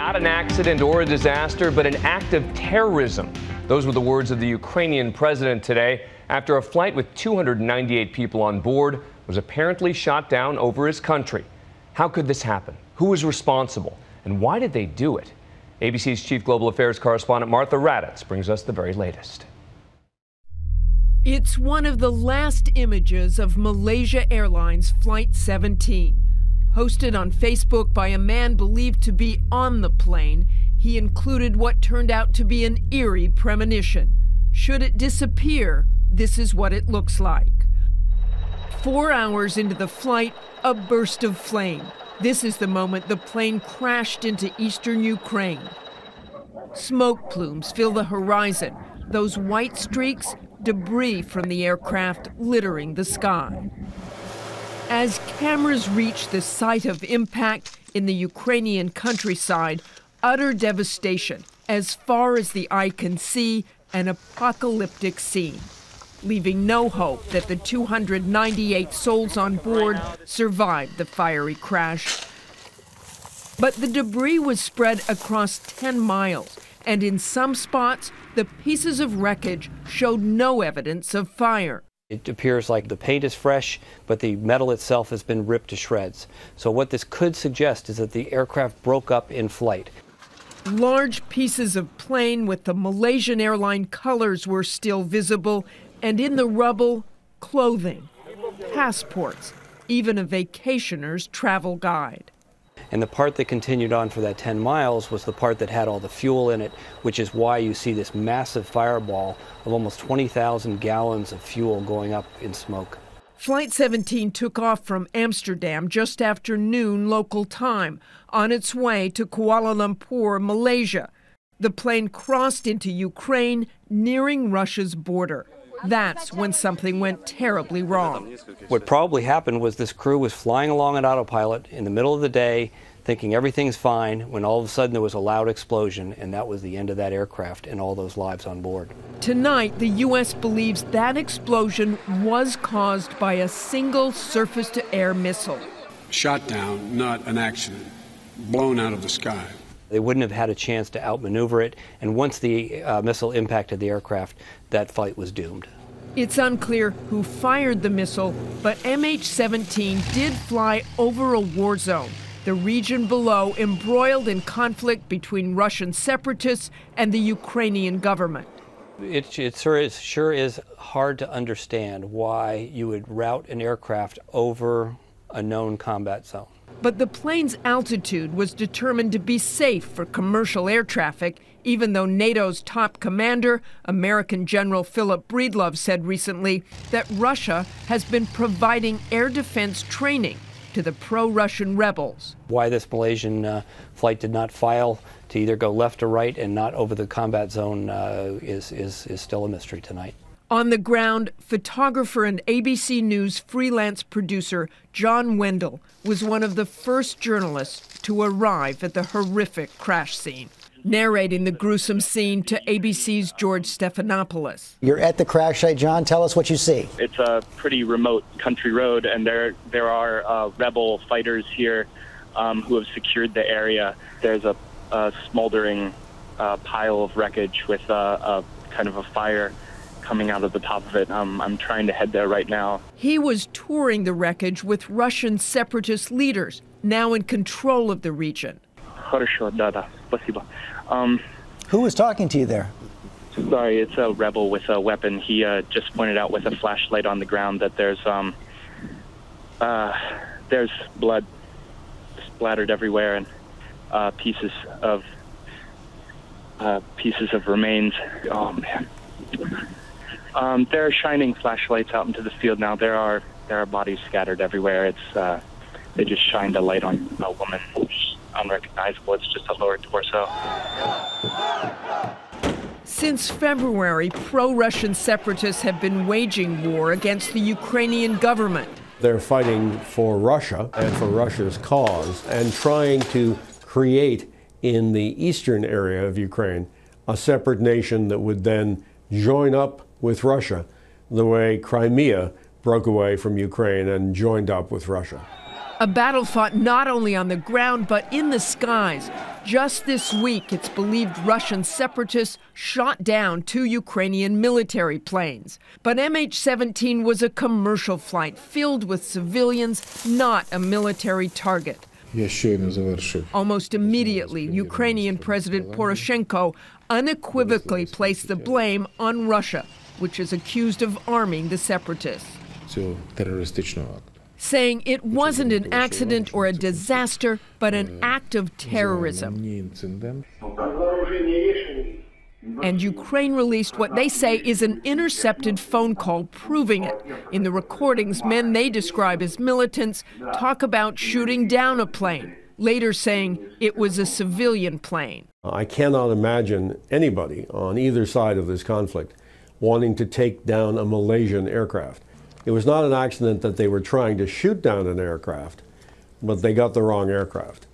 Not an accident or a disaster, but an act of terrorism. Those were the words of the Ukrainian president today after a flight with 298 people on board was apparently shot down over his country. How could this happen? Who was responsible? And why did they do it? ABC's chief global affairs correspondent Martha Raddatz brings us the very latest. It's one of the last images of Malaysia Airlines Flight 17. Posted on Facebook by a man believed to be on the plane, he included what turned out to be an eerie premonition. Should it disappear, this is what it looks like. 4 hours into the flight, a burst of flame. This is the moment the plane crashed into eastern Ukraine. Smoke plumes fill the horizon. Those white streaks, debris from the aircraft littering the sky. As cameras reach the site of impact in the Ukrainian countryside, utter devastation, as far as the eye can see, an apocalyptic scene, leaving no hope that the 298 souls on board survived the fiery crash. But the debris was spread across 10 miles, and in some spots, the pieces of wreckage showed no evidence of fire. It appears like the paint is fresh, but the metal itself has been ripped to shreds. So what this could suggest is that the aircraft broke up in flight. Large pieces of plane with the Malaysian Airlines colors were still visible, and in the rubble, clothing, passports, even a vacationer's travel guide. And the part that continued on for that 10 miles was the part that had all the fuel in it, which is why you see this massive fireball of almost 20,000 gallons of fuel going up in smoke. Flight 17 took off from Amsterdam just after noon local time, on its way to Kuala Lumpur, Malaysia. The plane crossed into Ukraine, nearing Russia's border. That's when something went terribly wrong. What probably happened was this crew was flying along on autopilot in the middle of the day, thinking everything's fine, when all of a sudden there was a loud explosion, and that was the end of that aircraft and all those lives on board. Tonight, the U.S. believes that explosion was caused by a single surface-to-air missile. Shot down, not an accident, blown out of the sky. They wouldn't have had a chance to outmaneuver it, and once the missile impacted the aircraft, that flight was doomed. It's unclear who fired the missile, but MH17 did fly over a war zone, the region below embroiled in conflict between Russian separatists and the Ukrainian government. It sure is hard to understand why you would route an aircraft over a known combat zone. But the plane's altitude was determined to be safe for commercial air traffic, even though NATO's top commander, American General Philip Breedlove, said recently that Russia has been providing air defense training to the pro-Russian rebels. Why this Malaysian flight did not file to either go left or right and not over the combat zone is still a mystery tonight. On the ground, photographer and ABC News freelance producer John Wendell was one of the first journalists to arrive at the horrific crash scene, narrating the gruesome scene to ABC's George Stephanopoulos. You're at the crash site, John. Tell us what you see. It's a pretty remote country road, and there are rebel fighters here who have secured the area. There's a smoldering pile of wreckage with a kind of a fire coming out of the top of it. I'm trying to head there right now. He was touring the wreckage with Russian separatist leaders, now in control of the region. Who was talking to you there? Sorry, it's a rebel with a weapon. He just pointed out with a flashlight on the ground that there's blood splattered everywhere and pieces of remains. Oh man. There are shining flashlights out into the field now. There are bodies scattered everywhere. They just shined a light on a woman. It's unrecognizable. It's just a lower torso. Since February, pro-Russian separatists have been waging war against the Ukrainian government. They're fighting for Russia and for Russia's cause and trying to create in the eastern area of Ukraine a separate nation that would then join up with Russia the way Crimea broke away from Ukraine and joined up with Russia. A battle fought not only on the ground, but in the skies. Just this week, it's believed Russian separatists shot down 2 Ukrainian military planes. But MH17 was a commercial flight filled with civilians, not a military target. Almost immediately, Ukrainian President Poroshenko unequivocally placed the blame on Russia, which is accused of arming the separatists, saying it wasn't an accident or a disaster, but an act of terrorism. And Ukraine released what they say is an intercepted phone call proving it. In the recordings, men they describe as militants talk about shooting down a plane, later saying it was a civilian plane. I cannot imagine anybody on either side of this conflict wanting to take down a Malaysian aircraft. It was not an accident that they were trying to shoot down an aircraft, but they got the wrong aircraft.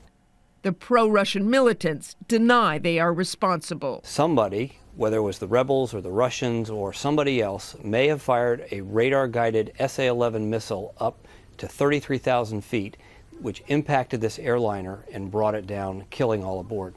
The pro-Russian militants deny they are responsible. Somebody, whether it was the rebels or the Russians or somebody else, may have fired a radar-guided SA-11 missile up to 33,000 feet, which impacted this airliner and brought it down, killing all aboard.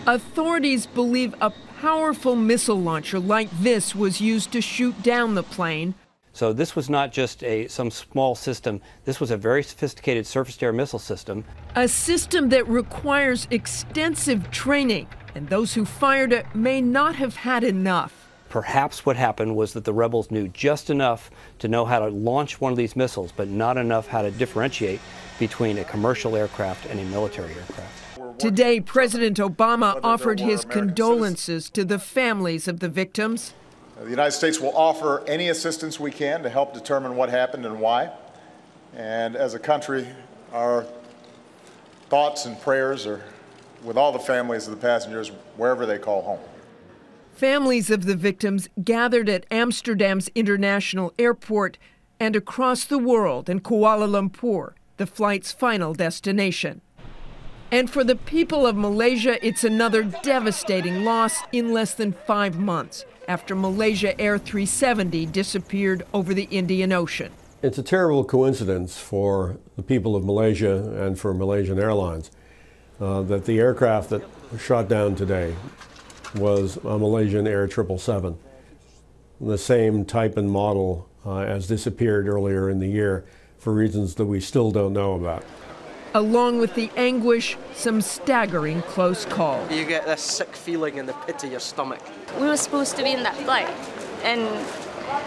Authorities believe a powerful missile launcher like this was used to shoot down the plane. So this was not just some small system. This was a very sophisticated surface-to-air missile system. A system that requires extensive training, and those who fired it may not have had enough. Perhaps what happened was that the rebels knew just enough to know how to launch one of these missiles, but not enough how to differentiate between a commercial aircraft and a military aircraft. Today, President Obama offered his condolences to the families of the victims. The United States will offer any assistance we can to help determine what happened and why. And as a country, our thoughts and prayers are with all the families of the passengers, wherever they call home. Families of the victims gathered at Amsterdam's International Airport and across the world in Kuala Lumpur, the flight's final destination. And for the people of Malaysia, it's another devastating loss in less than 5 months after Malaysia Air 370 disappeared over the Indian Ocean. It's a terrible coincidence for the people of Malaysia and for Malaysian Airlines that the aircraft that was shot down today was a Malaysian Air 777, the same type and model as disappeared earlier in the year for reasons that we still don't know about. Along with the anguish, some staggering close calls. You get this sick feeling in the pit of your stomach. We were supposed to be in that flight, and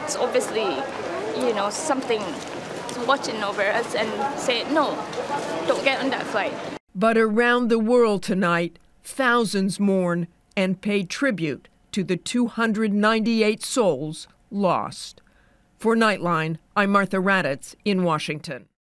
it's obviously, you know, something watching over us and saying, no, don't get on that flight. But around the world tonight, thousands mourn and pay tribute to the 298 souls lost. For Nightline, I'm Martha Raddatz in Washington.